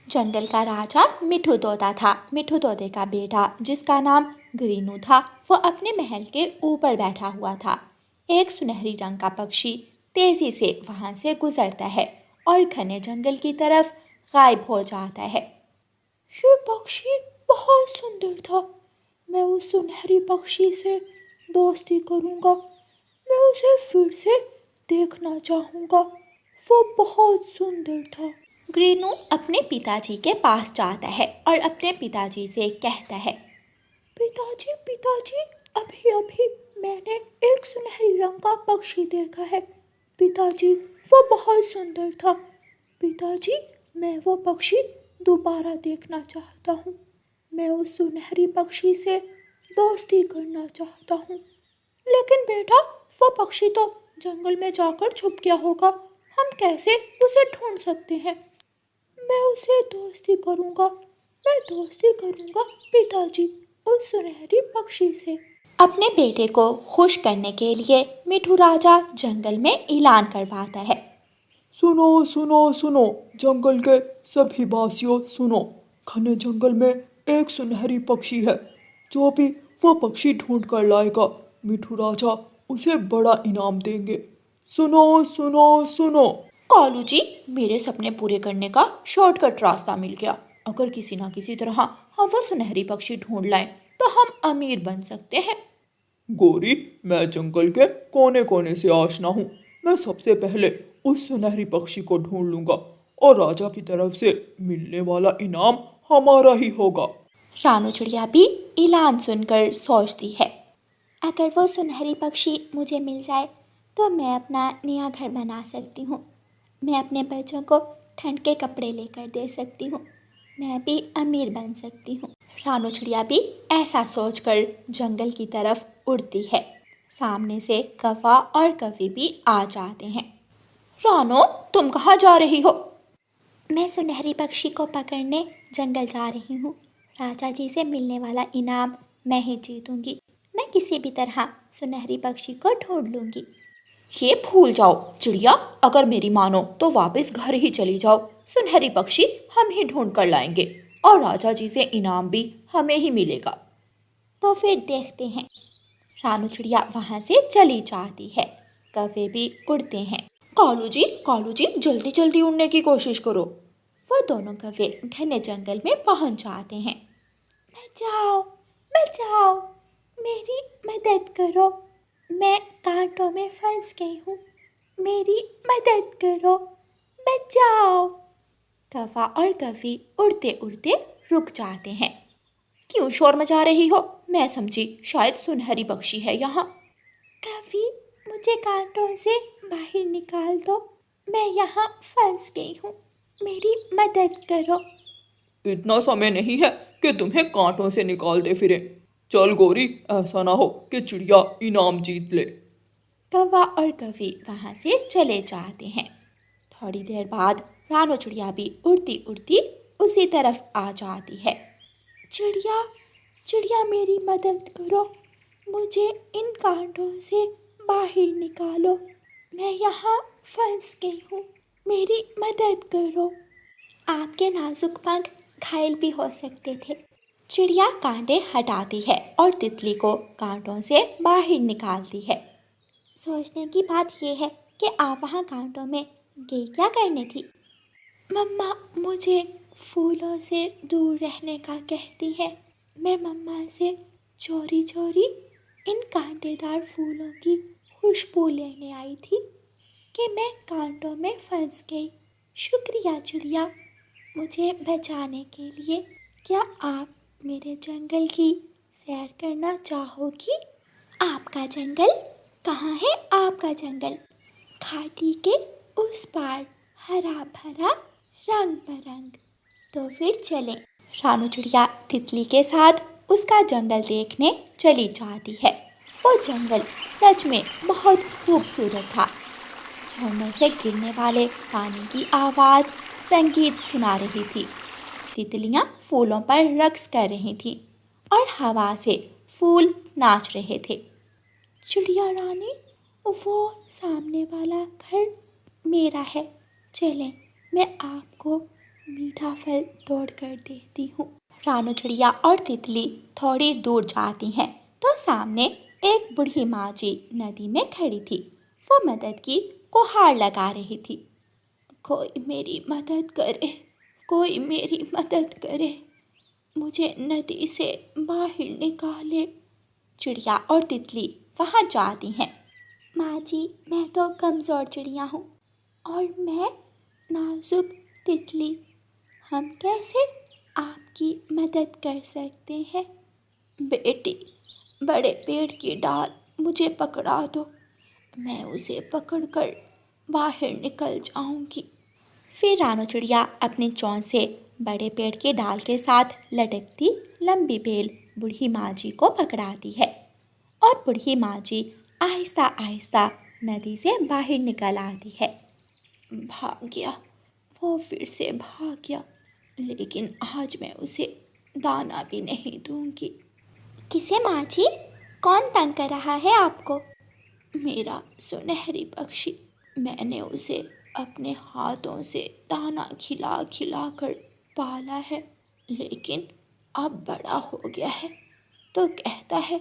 जंगल का राजा मिठू तोता था। मिठू तोते का बेटा जिसका नाम ग्रीनू था, वो अपने महल के ऊपर बैठा हुआ था। एक सुनहरी रंग का पक्षी तेजी से वहां से गुजरता है और घने जंगल की तरफ गायब हो जाता है। ये पक्षी बहुत सुंदर था। मैं उस सुनहरी पक्षी से दोस्ती करूंगा। मैं उसे फिर से देखना चाहूंगा। वो बहुत सुंदर था। ग्रीनू अपने पिताजी के पास जाता है और अपने पिताजी से कहता है, पिताजी पिताजी, अभी अभी मैंने एक सुनहरी रंग का पक्षी देखा है। पिताजी, वो बहुत सुंदर था। पिताजी, मैं वो पक्षी दोबारा देखना चाहता हूँ। मैं उस सुनहरी पक्षी से दोस्ती करना चाहता हूँ। लेकिन बेटा, वो पक्षी तो जंगल में जाकर छुप गया होगा। हम कैसे उसे ढूंढ सकते हैं? मैं उसे दोस्ती करूंगा। मैं दोस्ती करूंगा पिताजी, उस सुनहरी पक्षी से। अपने बेटे को खुश करने के लिए मिठू राजा जंगल में ऐलान करवाता है, सुनो सुनो सुनो, जंगल के सभी वासियों सुनो। घने जंगल में एक सुनहरी पक्षी है। जो भी वो पक्षी ढूंढ कर लाएगा, मिठू राजा उसे बड़ा इनाम देंगे। सुनो सुनो सुनो। कालू जी, मेरे सपने पूरे करने का शॉर्टकट रास्ता मिल गया। अगर किसी ना किसी तरह हम वो सुनहरी पक्षी ढूंढ लाएं तो हम अमीर बन सकते हैं। गोरी, मैं जंगल के कोने कोने से आशना हूँ। मैं सबसे पहले उस सुनहरी पक्षी को ढूंढ लूंगा और राजा की तरफ से मिलने वाला इनाम हमारा ही होगा। रानू चिड़िया भी ऐलान सुनकर सोचती है, अगर वो सुनहरी पक्षी मुझे मिल जाए तो मैं अपना नया घर बना सकती हूँ। मैं अपने बच्चों को ठंड के कपड़े लेकर दे सकती हूँ। मैं भी अमीर बन सकती हूँ। रानू चिड़िया भी ऐसा सोचकर जंगल की तरफ उड़ती है। सामने से कौवा और कौवी भी आ जाते हैं। रानो, तुम कहाँ जा रही हो? मैं सुनहरी पक्षी को पकड़ने जंगल जा रही हूँ। राजा जी से मिलने वाला इनाम मैं ही जीतूंगी। मैं किसी भी तरह सुनहरी पक्षी को ढूंढ लूंगी। ये भूल जाओ चिड़िया, अगर मेरी मानो तो वापस घर ही चली जाओ। सुनहरी पक्षी हम ही ढूंढ कर लाएंगे और राजा जी से इनाम भी हमें ही मिलेगा। तो फिर देखते हैं। रानू चिड़िया वहाँ से चली जाती है। कौवे भी उड़ते हैं। कालू जी, जल्दी जल्दी उड़ने की कोशिश करो। वो दोनों कौवे घने जंगल में पहुँच जाते हैं। बचाओ, बचाओ, मेरी मदद करो। मैं कांटों में फंस गई हूँ। मेरी मदद करो, बचाओ। कौवा और कौवी उड़ते उड़ते रुक जाते हैं। क्यों शोर मचा रही हो? मैं समझी शायद सुनहरी पक्षी है यहाँ। कौवी, मुझे कांटों से बाहर निकाल दो। मैं यहाँ फंस गई हूँ। मेरी मदद करो। इतना समय नहीं है कि तुम्हें कांटों से निकाल दे फिरे। चल गोरी, ऐसा ना हो कि चिड़िया इनाम जीत ले। कौवा और कौवी वहाँ से चले जाते हैं। थोड़ी देर बाद रानो चिड़िया भी उड़ती उड़ती उसी तरफ आ जाती है। चिड़िया, चिड़िया, मेरी मदद करो। मुझे इन कांटों से बाहर निकालो। मैं यहाँ फंस गई हूँ। मेरी मदद करो। आपके नाजुक पंख घायल भी हो सकते थे। चिड़िया कांटे हटाती है और तितली को कांटों से बाहर निकालती है। सोचने की बात यह है कि आप वहाँ कांटों में गई क्या करने थी? मम्मा मुझे फूलों से दूर रहने का कहती है। मैं मम्मा से चोरी चोरी इन कांटेदार फूलों की खुशबू लेने आई थी कि मैं कांटों में फंस गई। शुक्रिया चिड़िया, मुझे बचाने के लिए। क्या आप मेरे जंगल की सैर करना चाहोगी? आपका जंगल? कहाँ है आपका जंगल? घाटी के उस पार, हरा भरा, रंग बरंग। तो फिर चलें। रानू चिड़िया तितली के साथ उसका जंगल देखने चली जाती है। वो जंगल सच में बहुत खूबसूरत था। झरनों से गिरने वाले पानी की आवाज़ संगीत सुना रही थी। तितलियाँ फूलों पर रक्स कर रही थीं और हवा से फूल नाच रहे थे। चिड़िया रानी, वो सामने वाला घर मेरा है। चलें, मैं आपको मीठा फल तोड़ कर देती हूँ। रानू चिड़िया और तितली थोड़ी दूर जाती हैं तो सामने एक बूढ़ी माँ जी नदी में खड़ी थी। वो मदद की गुहार लगा रही थी। कोई मेरी मदद करे, कोई मेरी मदद करे, मुझे नदी से बाहर निकाले। चिड़िया और तितली वहाँ जाती हैं। माँ जी, मैं तो कमज़ोर चिड़िया हूँ और मैं नाजुक तितली, हम कैसे आपकी मदद कर सकते हैं? बेटी, बड़े पेड़ की डाल मुझे पकड़ा दो, मैं उसे पकड़कर बाहर निकल जाऊंगी। फिर रानू चिड़िया अपनी चोंच से बड़े पेड़ के डाल के साथ लटकती लंबी बेल बूढ़ी माँ जी को पकड़ाती है और बूढ़ी माँ जी आहिस्ता आहिस्ता नदी से बाहर निकल आती है। भाग गया, वो फिर से भाग गया, लेकिन आज मैं उसे दाना भी नहीं दूंगी। किसे माँ जी? कौन तंग कर रहा है आपको? मेरा सुनहरी पक्षी, मैंने उसे अपने हाथों से दाना खिला खिला कर पाला है, लेकिन अब बड़ा हो गया है तो कहता है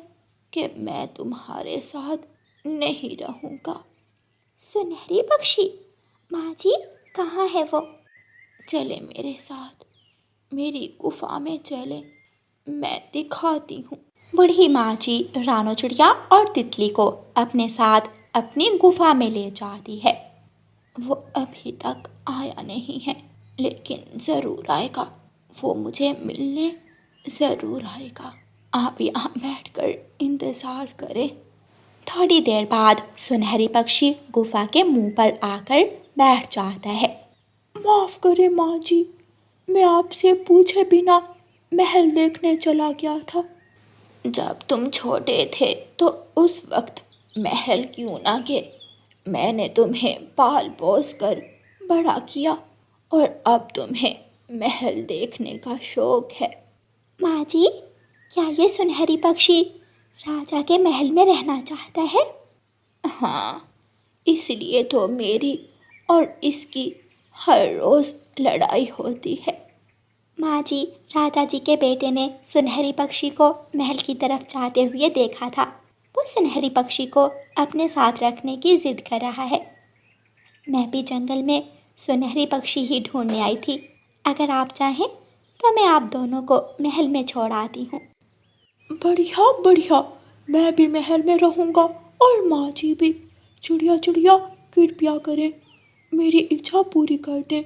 कि मैं तुम्हारे साथ नहीं रहूँगा। सुनहरी पक्षी? माँ जी, कहाँ है वो? चले मेरे साथ, मेरी गुफा में चले, मैं दिखाती हूँ। बूढ़ी माँ जी रानू चिड़िया और तितली को अपने साथ अपनी गुफा में ले जाती है। वो अभी तक आया नहीं है, लेकिन ज़रूर आएगा, वो मुझे मिलने ज़रूर आएगा। आप यहाँ बैठकर इंतज़ार करें। थोड़ी देर बाद सुनहरी पक्षी गुफा के मुंह पर आकर बैठ जाता है। माफ़ करें माँ जी, मैं आपसे पूछे बिना महल देखने चला गया था। जब तुम छोटे थे तो उस वक्त महल क्यों ना गए? मैंने तुम्हें पाल पोस कर बड़ा किया और अब तुम्हें महल देखने का शौक है। माँ जी, क्या ये सुनहरी पक्षी राजा के महल में रहना चाहता है? हाँ, इसलिए तो मेरी और इसकी हर रोज़ लड़ाई होती है। माँ जी, राजा जी के बेटे ने सुनहरी पक्षी को महल की तरफ जाते हुए देखा था। वो सुनहरी पक्षी को अपने साथ रखने की जिद कर रहा है। मैं भी जंगल में सुनहरी पक्षी ही ढूंढने आई थी। अगर आप चाहें तो मैं आप दोनों को महल में छोड़ आती हूँ। बढ़िया बढ़िया, मैं भी महल में रहूँगा और माँ जी भी। चिड़िया चिड़िया, कृपया करें, मेरी इच्छा पूरी कर दें,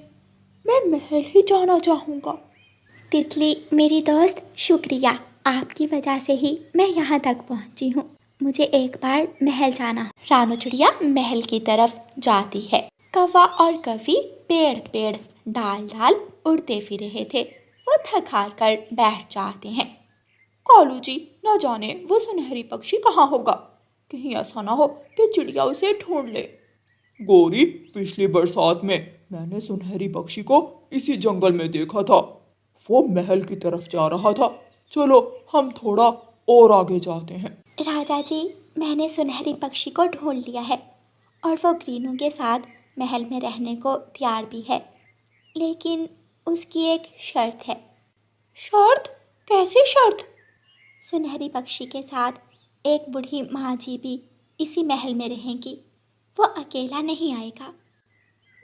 मैं महल ही जाना चाहूँगा। तितली मेरी दोस्त, शुक्रिया, आपकी वजह से ही मैं यहाँ तक पहुँची हूँ। मुझे एक बार महल जाना। रानू चिड़िया महल की तरफ जाती है। कौवा और कवि पेड़ पेड़ डाल डाल उड़ते फिर रहे थे। वो थक हार कर बैठ जाते हैं। कालू जी, न जाने वो सुनहरी पक्षी कहाँ होगा, कहीं ऐसा ना हो कि चिड़िया उसे ढूंढ ले। गौरी, पिछली बरसात में मैंने सुनहरी पक्षी को इसी जंगल में देखा था। वो महल की तरफ जा रहा था। चलो हम थोड़ा और आगे जाते हैं। राजा जी, मैंने सुनहरी पक्षी को ढूंढ लिया है और वो ग्रीनों के साथ महल में रहने को तैयार भी है, लेकिन उसकी एक शर्त है। शर्त? कैसी शर्त? सुनहरी पक्षी के साथ एक बूढ़ी माँ जी भी इसी महल में रहेंगी। वो अकेला नहीं आएगा।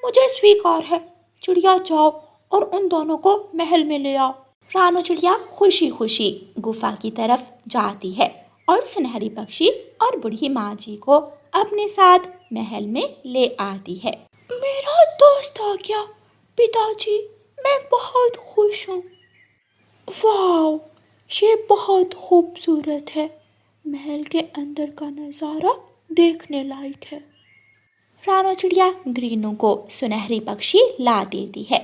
मुझे स्वीकार है। चिड़िया, जाओ और उन दोनों को महल में ले आओ। रानू चिड़िया खुशी खुशी गुफा की तरफ जाती है और सुनहरी पक्षी और बूढ़ी माँ जी को अपने साथ महल में ले आती है। मेरा दोस्त आ गया पिताजी, मैं बहुत खुश हूँ। वाह, ये बहुत खूबसूरत है। महल के अंदर का नज़ारा देखने लायक है। रानू चिड़िया ग्रीनों को सुनहरी पक्षी ला देती है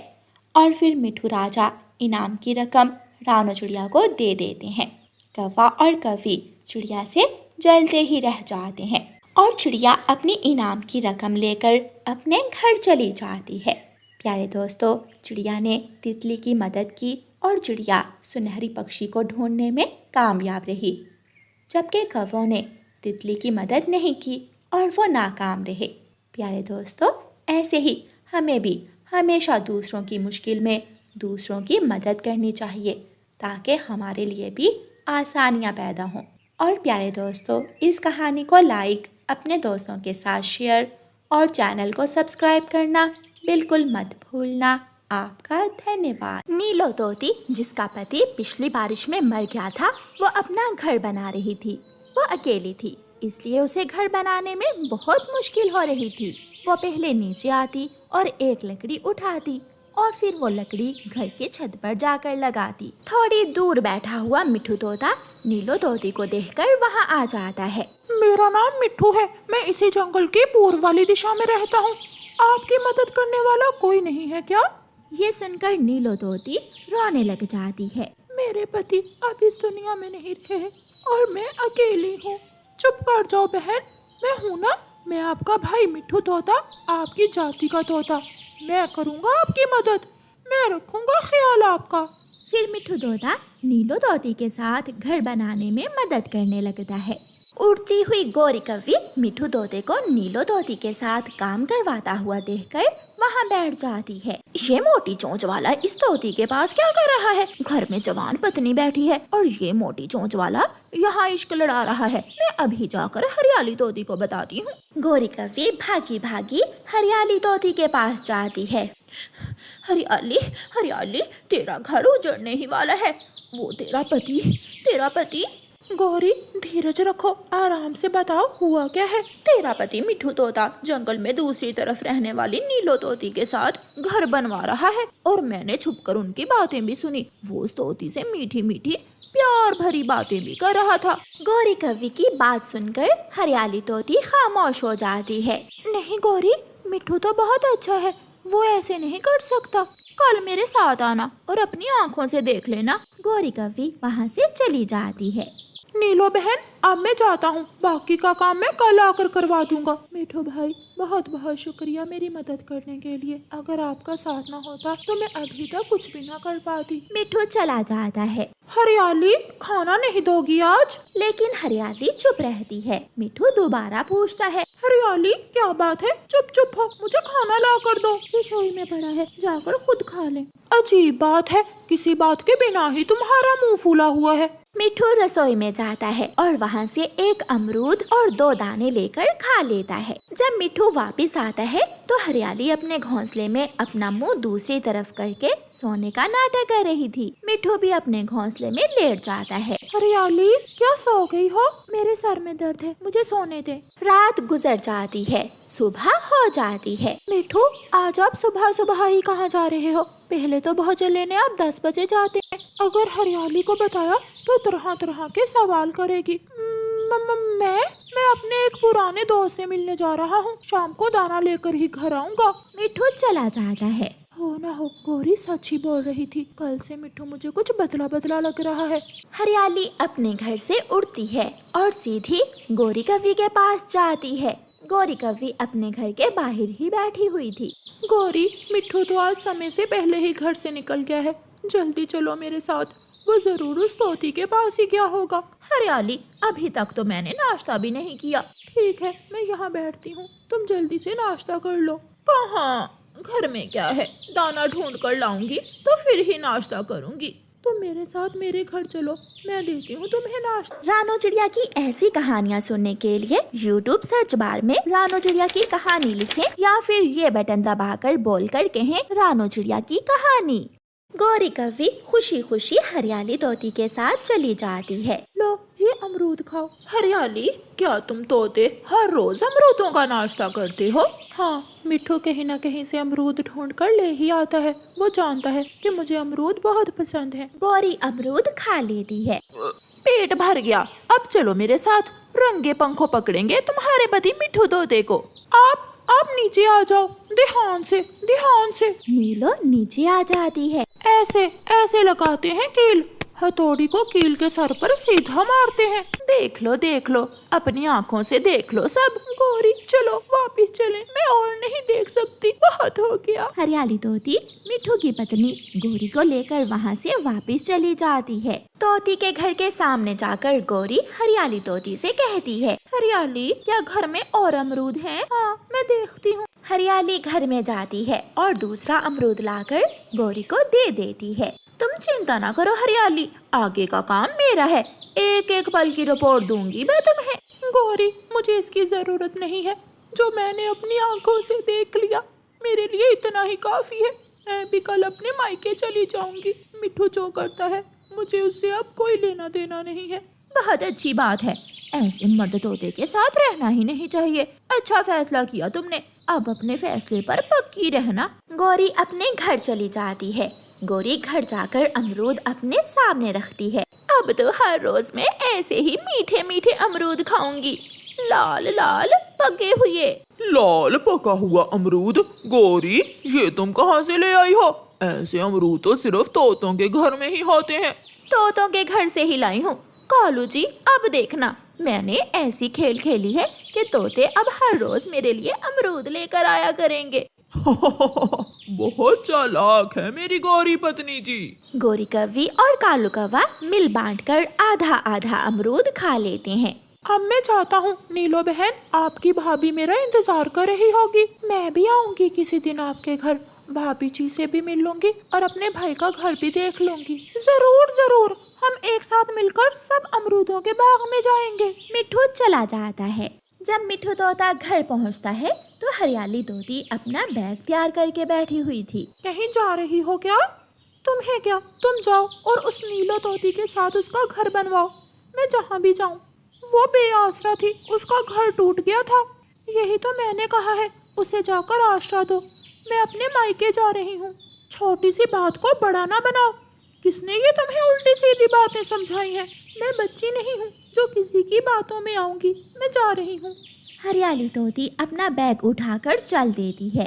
और फिर मिठू राजा इनाम की रकम रानू चिड़िया को दे देते हैं। कौवा और कवि चिड़िया से जलते ही रह जाते हैं और चिड़िया अपनी इनाम की रकम लेकर अपने घर चली जाती है। प्यारे दोस्तों, चिड़िया ने तितली की मदद की और चिड़िया सुनहरी पक्षी को ढूंढने में कामयाब रही, जबकि कौवों ने तितली की मदद नहीं की और वो नाकाम रहे। प्यारे दोस्तों, ऐसे ही हमें भी हमेशा दूसरों की मुश्किल में दूसरों की मदद करनी चाहिए ताकि हमारे लिए भी आसानियाँ पैदा हों। और प्यारे दोस्तों, इस कहानी को लाइक, अपने दोस्तों के साथ शेयर और चैनल को सब्सक्राइब करना बिल्कुल मत भूलना। आपका धन्यवाद। नीलो तोती, जिसका पति पिछली बारिश में मर गया था, वो अपना घर बना रही थी। वो अकेली थी, इसलिए उसे घर बनाने में बहुत मुश्किल हो रही थी। वो पहले नीचे आती और एक लकड़ी उठाती और फिर वो लकड़ी घर की छत पर जाकर लगाती। थोड़ी दूर बैठा हुआ मिट्ठू तोता नीलो तोती को देखकर वहाँ आ जाता है। मेरा नाम मिट्ठू है, मैं इसी जंगल के पूर्व वाली दिशा में रहता हूँ। आपकी मदद करने वाला कोई नहीं है क्या? ये सुनकर नीलो तोती रोने लग जाती है। मेरे पति अब इस दुनिया में नहीं रहे और मैं अकेली हूँ। चुप कर जाओ बहन, मैं हूँ ना, मैं आपका भाई मिट्ठू तोता, आपकी जाति का तोता। मैं करूँगा आपकी मदद, मैं रखूँगा ख्याल आपका। फिर मिट्ठू तोता नीलो तोती के साथ घर बनाने में मदद करने लगता है। उड़ती हुई गोरी कव्वी मिट्ठू तोते को नीलो तोती के साथ काम करवाता हुआ देखकर वहाँ बैठ जाती है। ये मोटी चोंच वाला इस तोती के पास क्या कर रहा है? घर में जवान पत्नी बैठी है और ये मोटी चोंच वाला यहाँ इश्क लड़ा रहा है। मैं अभी जाकर हरियाली तोती को बताती हूँ। गोरी कव्वी भागी भागी हरियाली तोती के पास जाती है। हरियाली, हरियाली, तेरा घर उजड़ने ही वाला है। वो तेरा पति। गौरी, धीरज रखो, आराम से बताओ हुआ क्या है? तेरा पति मिट्ठू तोता जंगल में दूसरी तरफ रहने वाली नीलो तोती के साथ घर बनवा रहा है और मैंने छुपकर उनकी बातें भी सुनी। वो उस तोती से मीठी मीठी प्यार भरी बातें भी कर रहा था। गौरी कव्वी की बात सुनकर हरियाली तोती खामोश हो जाती है। नहीं गौरी, मिट्ठू तो बहुत अच्छा है, वो ऐसे नहीं कर सकता। कल मेरे साथ आना और अपनी आंखों से देख लेना। गौरी कव्वी वहाँ से चली जाती है। नीलो बहन, अब मैं जाता हूँ, बाकी का काम मैं कल आकर करवा दूंगा। मिट्ठू भाई, बहुत बहुत शुक्रिया मेरी मदद करने के लिए। अगर आपका साथ न होता तो मैं अभी तक कुछ भी न कर पाती। मिट्ठू चला जाता है। हरियाली, खाना नहीं दोगी आज? लेकिन हरियाली चुप रहती है। मिट्ठू दोबारा पूछता है। हरियाली, क्या बात है? चुप हो, मुझे खाना ला कर दो। रसोई में पड़ा है, जाकर खुद खा ले। अजीब बात है, किसी बात के बिना ही तुम्हारा मुंह फूला हुआ है। मिट्ठू रसोई में जाता है और वहाँ से एक अमरूद और 2 दाने लेकर खा लेता है। जब मिट्ठू वापस आता है तो हरियाली अपने घोंसले में अपना मुंह दूसरी तरफ करके सोने का नाटक कर रही थी। मिट्ठू भी अपने घोंसले में लेट जाता है। हरियाली, क्या सो गई हो? मेरे सर में दर्द है, मुझे सोने दे। रात गुजर जाती है, सुबह हो जाती है। मिट्ठू, आज आप सुबह सुबह ही कहाँ जा रहे हो? पहले तो भोजन लेने आप 10 बजे जाते हैं। अगर हरियाली को बताया तो तरह तरह के सवाल करेगी। मैं अपने एक पुराने दोस्त से मिलने जा रहा हूँ, शाम को दाना लेकर ही घर आऊँगा। मिट्ठू चला जाता है। हो ना हो, गौरी सच ही बोल रही थी। कल से मिट्ठू मुझे कुछ बदला बदला लग रहा है। हरियाली अपने घर से उड़ती है और सीधी गोरी कव्वी के पास जाती है। गोरी कव्वी अपने घर के बाहर ही बैठी हुई थी। गौरी, मिट्ठू तो आज समय से पहले ही घर से निकल गया है, जल्दी चलो मेरे साथ, वो जरूर उस तोती के पास ही गया होगा। हरियाली, अभी तक तो मैंने नाश्ता भी नहीं किया। ठीक है, मैं यहाँ बैठती हूँ, तुम जल्दी से नाश्ता कर लो। कहाँ? घर में क्या है, दाना ढूंढ कर लाऊंगी तो फिर ही नाश्ता करूंगी। तुम मेरे साथ मेरे घर चलो, मैं देती हूँ तुम्हें नाश्ता। रानो चिड़िया की ऐसी कहानियाँ सुनने के लिए YouTube सर्च बार में रानो चिड़िया की कहानी लिखें या फिर ये बटन दबाकर बोलकर कहें रानो चिड़िया की कहानी। गोरी कव्वी खुशी खुशी हरियाली तोती के साथ चली जाती है। लो, ये अमरूद खाओ। हरियाली, क्या तुम तोते हर रोज अमरूदों का नाश्ता करते हो? हाँ, मिट्ठू कहीं न कहीं से अमरूद ढूंढ कर ले ही आता है। वो जानता है कि मुझे अमरूद बहुत पसंद है। गोरी अमरूद खा लेती है। पेट भर गया, अब चलो मेरे साथ, रंगे पंखों पकड़ेंगे तुम्हारे पति मिट्ठू तोते को। आप नीचे आ जाओ, ध्यान से। नीलो नीचे आ जाती है। ऐसे लगाते हैं कील, हथौड़ी को कील के सर पर सीधा मारते हैं। देख लो, अपनी आँखों से देख लो सब। गौरी, चलो वापस चलें, मैं और नहीं देख सकती, बहुत हो गया। हरियाली तोती मिट्ठू की पत्नी गोरी को लेकर वहाँ से वापस चली जाती है। तोती के घर के सामने जाकर गोरी हरियाली तोती से कहती है, हरियाली, क्या घर में और अमरूद हैं? हाँ, मैं देखती हूँ। हरियाली घर में जाती है और दूसरा अमरूद लाकर गौरी को दे देती है। तुम चिंता ना करो हरियाली, आगे का काम मेरा है, एक एक पल की रिपोर्ट दूंगी मैं तुम्हें। गौरी, मुझे इसकी जरूरत नहीं है, जो मैंने अपनी आंखों से देख लिया मेरे लिए इतना ही काफी है। मैं भी कल अपने मायके चली जाऊंगी। मिठू जो करता है मुझे उससे अब कोई लेना देना नहीं है। बहुत अच्छी बात है, ऐसे मर्द तोते के साथ रहना ही नहीं चाहिए। अच्छा फैसला किया तुमने, अब अपने फैसले पर पक्की रहना। गौरी अपने घर चली जाती है। गौरी घर जाकर अमरूद अपने सामने रखती है। अब तो हर रोज मैं ऐसे ही मीठे मीठे अमरूद खाऊंगी, लाल लाल पके हुए। लाल पका हुआ अमरूद? गौरी, ये तुम कहाँ से ले आई हो? ऐसे अमरूद तो सिर्फ तोतों के घर में ही होते हैं। तोतों के घर से ही लाई हूँ। कालू जी, अब देखना, मैंने ऐसी खेल खेली है कि तोते अब हर रोज मेरे लिए अमरूद लेकर आया करेंगे। बहुत चालाक है मेरी गौरी पत्नी जी। गौरी कव्वी और कालू कौवा मिल बांटकर आधा आधा अमरूद खा लेते हैं। अब मैं चाहता हूँ नीलो बहन, आपकी भाभी मेरा इंतजार कर रही होगी। मैं भी आऊंगी किसी दिन आपके घर, भाभी जी से भी मिल लूंगी और अपने भाई का घर भी देख लूंगी। जरूर जरूर, हम एक साथ मिलकर सब अमरूदों के बाग में जाएंगे। मिठू चला जाता है। जब मिठू तोता घर पहुंचता है तो हरियाली तोती अपना बैग तैयार करके बैठी हुई थी। कहीं जा रही हो क्या? तुम्हें क्या, तुम जाओ और उस नीलो तोती के साथ उसका घर बनवाओ। मैं जहाँ भी जाऊँ, वो बेआसरा थी, उसका घर टूट गया था। यही तो मैंने कहा है, उसे जाकर आसरा दो। मैं अपने मायके जा रही हूँ। छोटी सी बात को बड़ा ना बनाओ। किसने ये तुम्हें उल्टी सीधी बातें समझाई हैं? मैं बच्ची नहीं हूँ जो किसी की बातों में आऊंगी। मैं जा रही हूँ। हरियाली तोती अपना बैग उठाकर चल देती है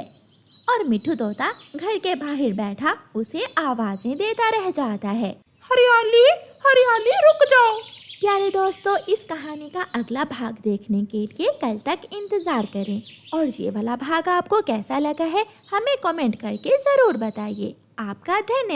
और मिठू तोता घर के बाहर बैठा उसे आवाजें देता रह जाता है। हरियाली, हरियाली, रुक जाओ। प्यारे दोस्तों, इस कहानी का अगला भाग देखने के लिए कल तक इंतजार करें और ये वाला भाग आपको कैसा लगा है हमें कमेंट करके जरूर बताइए। आपका धन्यवाद।